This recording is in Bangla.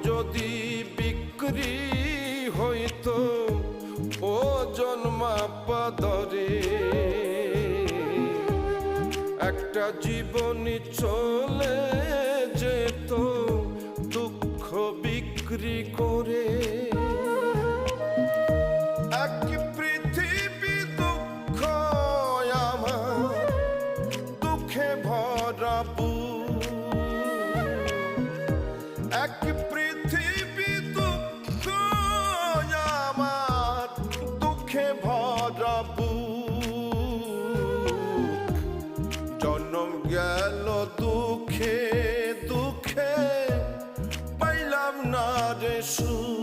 যদি বিক্রি হইতো ও জন্মাপা দরে, একটা জীবনী চলে যেত দুঃখ বিক্রি করে। এক পৃথিবী দুঃখ আমার, দুঃখে ভরা বুক। এক পৃথিবী দুঃখ আমার, দুঃখে ভরা বুক। জন্ম গেল দুঃখে দুঃখে, পাইলাম না রে সুখ।